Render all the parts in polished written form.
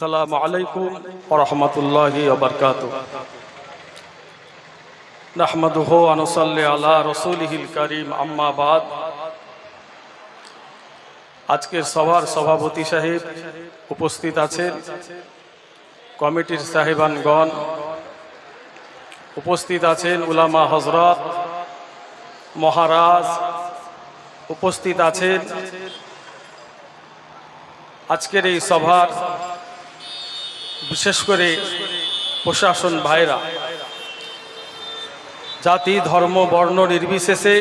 আসসালামু আলাইকুম ওয়া রাহমাতুল্লাহি ওয়া বারাকাতুহু। নাহমাদুহু ওয়া নুসাল্লি আলা রাসূলিহিল কারীম, আম্মা বাদ। আজকের সভার সভাপতি সাহেব উপস্থিত আছেন, কমিটির সাহেবানগণ উপস্থিত আছেন, উলামা হযরত, মহারাজ উপস্থিত আছেন। আজকের এই সভার বিশেষ করে প্রশাসন ভাইরা, জাতি ধর্ম বর্ণ নির্বিশেষে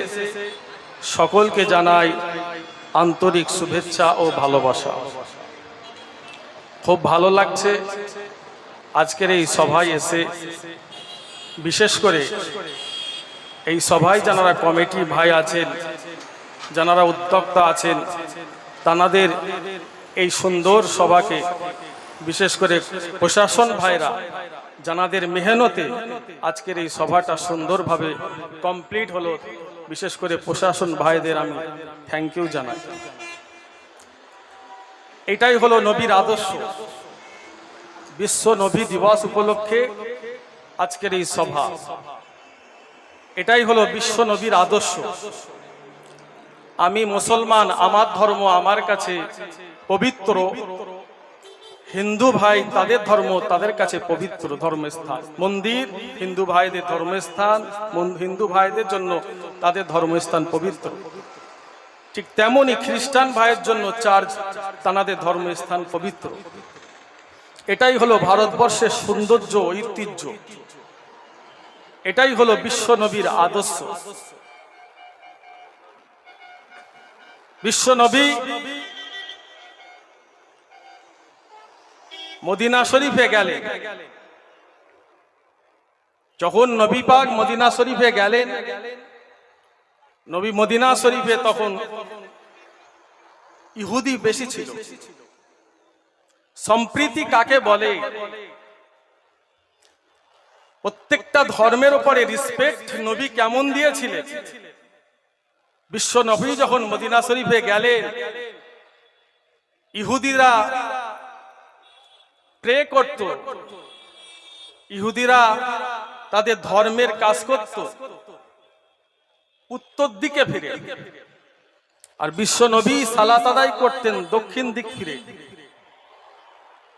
সকলকে জানাই আন্তরিক শুভেচ্ছা ও ভালোবাসা। খুব ভালো লাগছে আজকের এই সভায় এসে। বিশেষ করে এই সভায় যারা কমিটি ভাই আছেন, যারা উদ্যোক্তা আছেন, তাদের এই সুন্দর সভাকে, বিশেষ করে প্রশাসন ভাইরা যাদের মেহনতে আজকের এই সভাটা সুন্দরভাবে কমপ্লিট হলো, বিশেষ করে প্রশাসন ভাইদের আমি থ্যাংক ইউ জানাই। এটাই হলো নবীর আদর্শ। বিশ্ব নবী দিবস উপলক্ষে আজকের এই সভা, এটাই হলো বিশ্ব নবীর আদর্শ। আমি মুসলমান, আমার ধর্ম আমার কাছে পবিত্র, হিন্দু ভাই তাদের ধর্ম তাদের কাছে পবিত্র ধর্মস্থান। মন্দির হিন্দু ভাইদের ধর্মস্থান, হিন্দু ভাইদের জন্য তাদের ধর্মস্থান পবিত্র। ঠিক তেমনি খ্রিস্টান ভাইয়ের জন্য চার্চ তাদের ধর্মস্থান পবিত্র। এটাই হলো ভারতবর্ষের সৌন্দর্য, ঐতিহ্য। এটাই হলো বিশ্ব নবীর আদর্শ। বিশ্ব নবী মদিনা শরীফে গেলেন। যখন নবী পাক মদিনা শরীফে গেলেন, নবী মদিনা শরীফে তখন ইহুদি বেশি ছিল। সম্প্রীতি কাকে বলে? প্রত্যেকটা ধর্মের উপরে রিসপেক্ট নবী কেমন দিয়েছিলেন। বিশ্ব নবী যখন মদিনা শরীফে গেলেন, ইহুদিরা প্রে করত, ইহুদিরা তাদের ধর্মের কাজ করত উত্তর দিকে ফিরে, আর বিশ্ব নবী সালাত আদায় করতেন দক্ষিণ দিক ফিরে।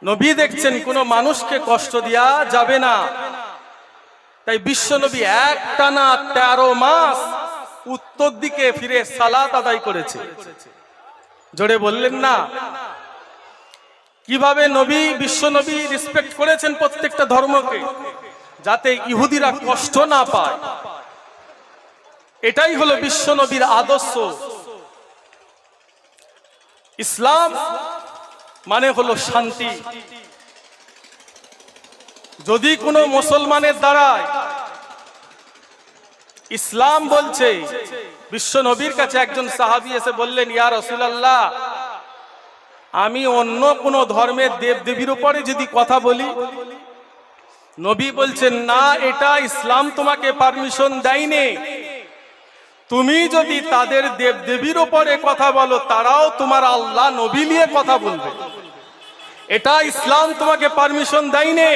নবী দেখছেন কোনো মানুষকে কষ্ট দেওয়া যাবে না, তাই বিশ্ব নবী একটানা 13 মাস উত্তর দিকে ফিরে সালাত আদায় করেছে। জোরে বললেন না? কিভাবে নবী, বিশ্ব নবী রেসপেক্ট করেছেন প্রত্যেকটা ধর্মকে, যাতে ইহুদিরা কষ্ট না পায়। এটাই হলো বিশ্ব নবীর আদর্শ। ইসলাম মানে হলো শান্তি। যদি কোনো মুসলমানের দ্বারায়, ইসলাম বলছে, বিশ্ব নবীর কাছে একজন সাহাবী এসে বললেন, ইয়া রাসূলুল্লাহ, আমি অন্য কোন ধর্মের দেব দেবীর উপরে যদি কথা বলি, নবী বলছেন না, এটা ইসলাম তোমাকে পারমিশন দেয়নি। তুমি যদি তাদের দেব দেবীর উপরে কথা বলো, তারাও তোমার আল্লাহ নবী নিয়ে কথা বলবে। এটা ইসলাম তোমাকে পারমিশন দেয়নি।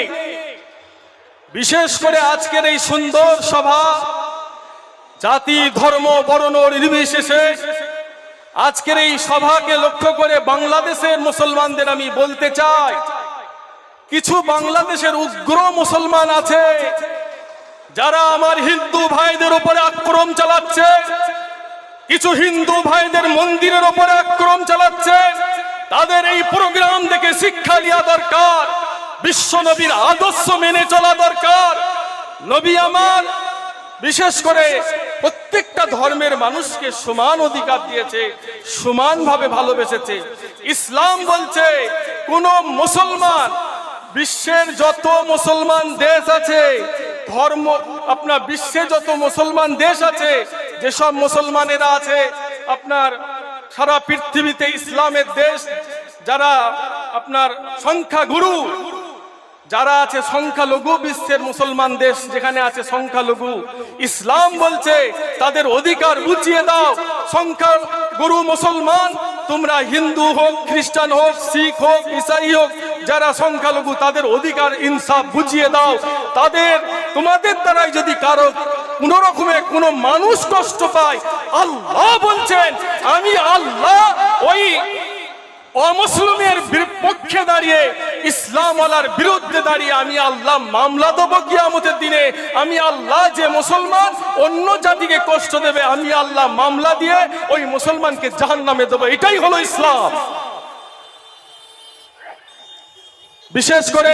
বিশেষ করে আজকের এই সুন্দর সভা, জাতি ধর্ম বর্ণ নির্বিশেষে আজকের এই সভাকে লক্ষ্য করে বাংলাদেশের মুসলমানদের আমি বলতে চাই, কিছু বাংলাদেশের উগ্র মুসলমান আছে যারা আমার হিন্দু ভাইদের উপরে আক্রমণ চালাচ্ছে, কিছু হিন্দু ভাইদের মন্দিরের উপরে আক্রমণ চালাচ্ছে। তাদের এই প্রোগ্রাম দেখে শিক্ষা নেওয়া দরকার, বিশ্ব নবীর আদর্শ মেনে চলা দরকার। নবী আমার বিশেষ করে প্রত্যেকটা ধর্মের মানুষকে সমান অধিকার দিয়েছে, সমানভাবে ভালোবেসেছে। ইসলাম বলছে কোন মুসলমান, বিশ্বের যত মুসলমান দেশ আছে, ধর্ম আপনার বিশ্বে যত মুসলমান দেশ আছে, যেসব মুসলমানেরা আছে আপনার সারা পৃথিবীতে ইসলামের দেশ, যারা আপনার সংখ্যাগুরু, যারা আছে সংখ্যালঘু, বিশ্বের মুসলমান দেশ যেখানে আছে সংখ্যালঘু, ইসলাম বলছে তাদের অধিকার বুঝিয়ে দাও। সংখ্যাগুরু মুসলমান, তোমরা হিন্দু হোক, খ্রিস্টান হোক, শিখ হোক, ইসাই হোক, যারা সংখ্যালঘু তাদের অধিকার ইনসাফ বুঝিয়ে দাও। তোমাদের দ্বারাই যদি কারো কোন রকমে কোনো মানুষ কষ্ট পায়, আল্লাহ বলছেন আমি আল্লাহ ওই অমুসলিমের পক্ষে দাঁড়িয়ে, ইসলামওয়ালার বিরুদ্ধে দাঁড়িয়ে আমি আল্লাহ মামলা দেবো কিয়ামতের দিনে। আমি আল্লাহ যে মুসলমান অন্য জাতিকে কষ্ট দেবে, আমি আল্লাহ মামলা দিয়ে ওই মুসলমানকে জাহান্নামে দেবো। এটাই হলো ইসলাম। বিশেষ করে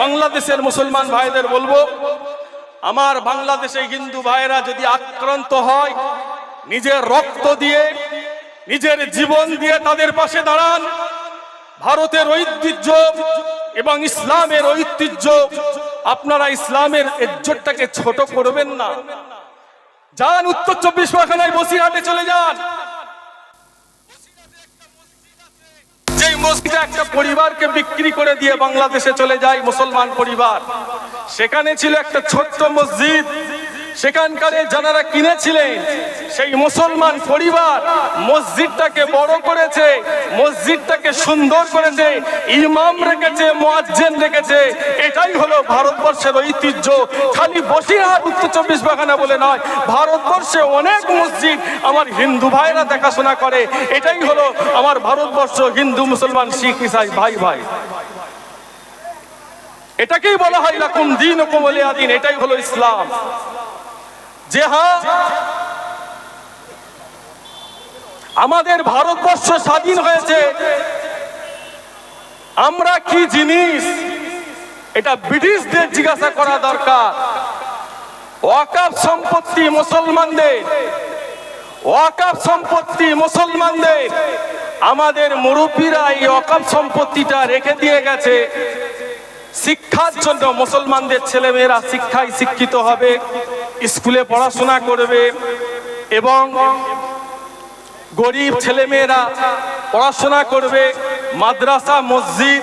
বাংলাদেশের মুসলমান ভাইদের বলবো, আমার বাংলাদেশে হিন্দু ভাইরা যদি আক্রান্ত হয়, নিজের রক্ত দিয়ে নিজের জীবন দিয়ে তাদের পাশে দাঁড়ান। ভারতের ঐতিহ্য এবং ইসলামের ঐতিহ্য, আপনারা ইসলামের ইজ্জতটাকে ছোট করবেন না। যান উত্তর 24 পরগনায় বসিরহাটে চলে যান। যেই মসজিদে একটা পরিবারকে বিক্রি করে দিয়ে বাংলাদেশে চলে যায় মুসলমান পরিবার, সেখানে ছিল একটা ছোট্ট মসজিদ। সেখানকার যারা কিনেছিলেন সেই মুসলমান পরিবার মসজিদটাকে বড় করেছে, মসজিদটাকে সুন্দর করেছে, ইমাম রেখেছে, মুয়াজ্জিন রেখেছে। এটাই হলো ভারতবর্ষের ঐতিহ্য। খালি বসিরহাট উত্তর 24 পরগনা বলে নয়, ভারতবর্ষে অনেক মসজিদ আমার হিন্দু ভাইরা দেখাশোনা করে। এটাই হলো আমার ভারতবর্ষ, হিন্দু মুসলমান শিখ ইসাই ভাই ভাই। এটাকেই বলা হয় লাকুম দীনুকুম ওয়ালিয়া দীন। এটাই হলো ইসলাম। যে হ্যাঁ, আমাদের ভারতবর্ষ স্বাধীন হয়েছে, আমরা কি জিনিস এটা ব্রিটিশদের জিজ্ঞাসা করা দরকার। ওয়াকফ সম্পত্তি মুসলমানদের, ওয়াকফ সম্পত্তি মুসলমানদের। আমাদের মুরব্বীরা এই ওয়াকফ সম্পত্তিটা রেখে দিয়ে গেছে শিক্ষার জন্য। মুসলমানদের ছেলেমেয়েরা শিক্ষায় শিক্ষিত হবে, স্কুলে পড়াশোনা করবে, এবং গরিব ছেলেমেয়েরা পড়াশোনা করবে, মাদ্রাসা মসজিদ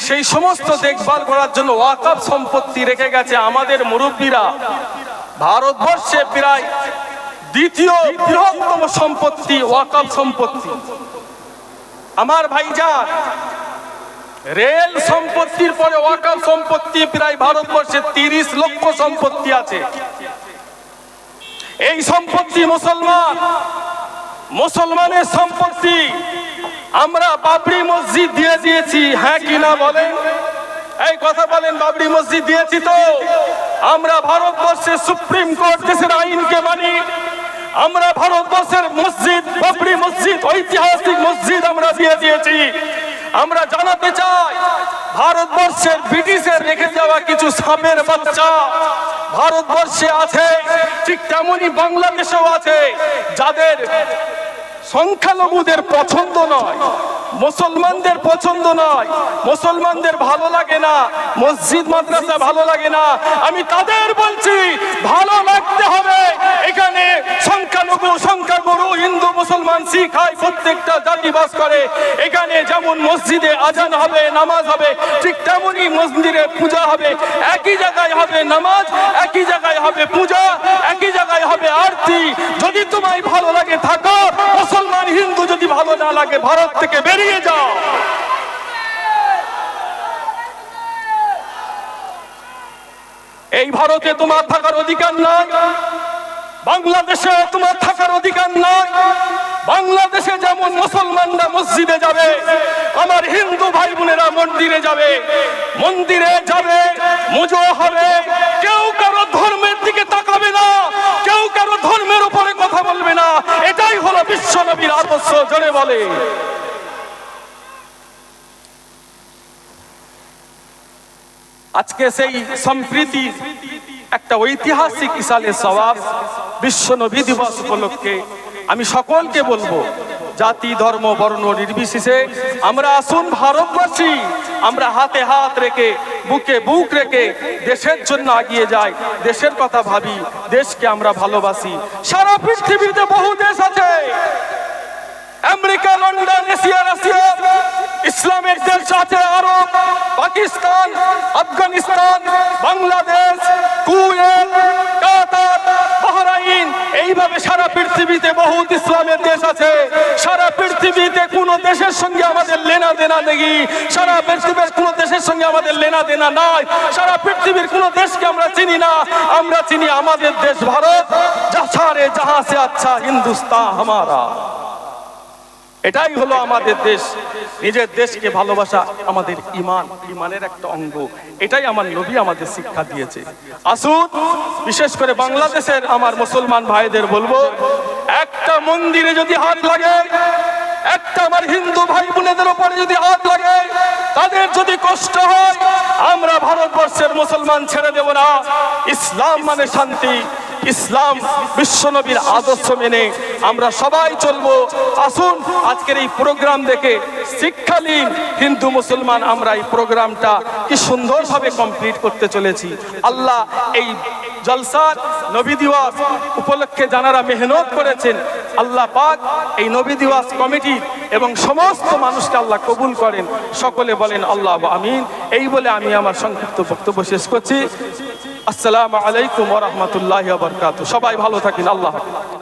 সেই সমস্ত দেখভাল করার জন্য ওয়াকফ সম্পত্তি রেখে গেছে আমাদের মুরব্বীরা। ভারতবর্ষে প্রায় দ্বিতীয় বৃহত্তম সম্পত্তি ওয়াকফ সম্পত্তি। আমার ভাইজান, রেল সম্পত্তির পরে ওয়াকফ সম্পত্তি প্রায় ভারতবর্ষে 30 লক্ষ সম্পত্তি আছে। এই সম্পত্তি মুসলমানের সম্পত্তি। আমরা বাবরি মসজিদ দিয়ে দিয়েছি, হ্যাঁ কিনা বলেন? এই কথা বলেন, বাবরি মসজিদ দিয়েছি তো? আমরা ভারতবর্ষের সুপ্রিম কোর্ট দেশের আইনকে মানি। আমরা ভারতবর্ষের মসজিদ, বাবরি মসজিদ ঐতিহাসিক মসজিদ আমরা দিয়ে দিয়েছি। আমরা জানাতে চাই, ভারতবর্ষের ব্রিটিশের রেখে যাওয়া কিছু সাপের বাচ্চা ভারতবর্ষে আছে, ঠিক তেমনি বাংলাদেশেও আছে, যাদের সংখ্যালঘুদের পছন্দ নয়, মুসলমানদের পছন্দ নয়, মুসলমানদের ভালো লাগে না, মসজিদ মাদ্রাসা ভালো লাগে না। আমি তাদের বলছি, ভালো লাগতে হবে। এখানে সংখ্যালঘু সংখ্যাগুরু হিন্দু মুসলমান শিখ হয়, প্রত্যেকটা জাতি বাস করে। এখানে যেমন মসজিদে আজান হবে, নামাজ হবে, ঠিক তেমনি মন্দিরে পূজা হবে। একই জায়গায় হবে নামাজ, একই জায়গায় হবে পূজা, একই জায়গায় হবে আরতি। যদি তোমায় ভালো লাগে থাকো, মুসলমান হিন্দু যদি ভালো না লাগে ভারত থেকে বেরিয়ে যাও। এই ভারতে তোমার থাকার অধিকার নাই, বাংলাদেশে তোমার থাকার অধিকার নাই। বাংলাদেশে যেমন মুসলমানরা মসজিদে যাবে, আমার হিন্দু ভাই বোনেরা মন্দিরে যাবে, মন্দিরে যাবে, মুজো হবে। কেউ কারো ধর্মের দিকে তাকাবে না, কেউ কারো ধর্মের উপরে কথা বলবে না। এটাই হলো বিশ্ব নবীর আদর্শ। জোরে বলে। আজকে সেই সম্প্রীতি একটা ঐতিহাসিক ইসালে সওয়াব বিশ্ব নবী দিবস উপলক্ষে আমি সকলকে বলবো, জাতি ধর্ম বর্ণ নির্বিশেষে আমরা আসুন ভারতবাসী, আমরা হাতে হাত রেখে বুকে বুক রেখে দেশের জন্য এগিয়ে যাই, দেশের কথা ভাবি, দেশকে আমরা ভালোবাসি। সারা পৃথিবীতে বহু দেশ আছে, আমেরিকা, লন্ডন, এশিয়া, রাশিয়া, ইসলামের দেশ আছে আরব, পাকিস্তান, আফগানিস্তান, বাংলাদেশ, কুয়েত, কাতার, বাহরাইন। আইন। এইভাবে সারা পৃথিবীতে বহুত ইসলামের দেশ আছে, সারা পৃথিবীতে কোন দেশের সঙ্গে আমাদের লেনা দেনা নেই, সারা পৃথিবীর কোন দেশের সঙ্গে আমাদের লেনা দেনা নাই, সারা পৃথিবীর কোন দেশকে আমরা চিনি না, আমরা চিনি আমাদের দেশ ভারত। যা সারে জাহাঁ সে আচ্ছা হিন্দুস্তান হামারা। এটাই হলো আমাদের দেশ। নিজের দেশকে ভালোবাসা আমাদের ইমানের একটা অঙ্গ। এটাই আমার নবী আমাদের শিক্ষা দিয়েছে। আসুন, বিশেষ করে বাংলাদেশের আমার মুসলমান ভাইদের বলবো, একটা মন্দিরে যদি হাত লাগে, একটা আমার হিন্দু ভাই বোনেদের উপরে যদি হাত লাগে, তাদের যদি কষ্ট হয়, আমরা ভারতবর্ষের মুসলমান ছেড়ে দেব না। ইসলাম মানে শান্তি, ইসলাম বিশ্বনবীর আদর্শ মেনে আমরা সবাই চলবো। আসুন, আজকের এই প্রোগ্রাম দেখে শিক্ষা নিন। হিন্দু মুসলমান আমরা এই প্রোগ্রামটা কি সুন্দরভাবে কমপ্লিট করতে চলেছি। আল্লাহ এই জলসার নবী দিবস উপলক্ষে যারা মেহনত করেছেন, আল্লাহ পাক এই নবী দিবস কমিটি এবং সমস্ত মানুষকে আল্লাহ কবুল করেন। সকলে বলেন আল্লাহ আমিন। এই বলে আমি আমার সংক্ষিপ্ত বক্তব্য শেষ করছি। আসসালামু আলাইকুম ওয়া রাহমাতুল্লাহি ওয়া বারাকাতুহু। সবাই ভালো থাকেন। আল্লাহ হাফেজ।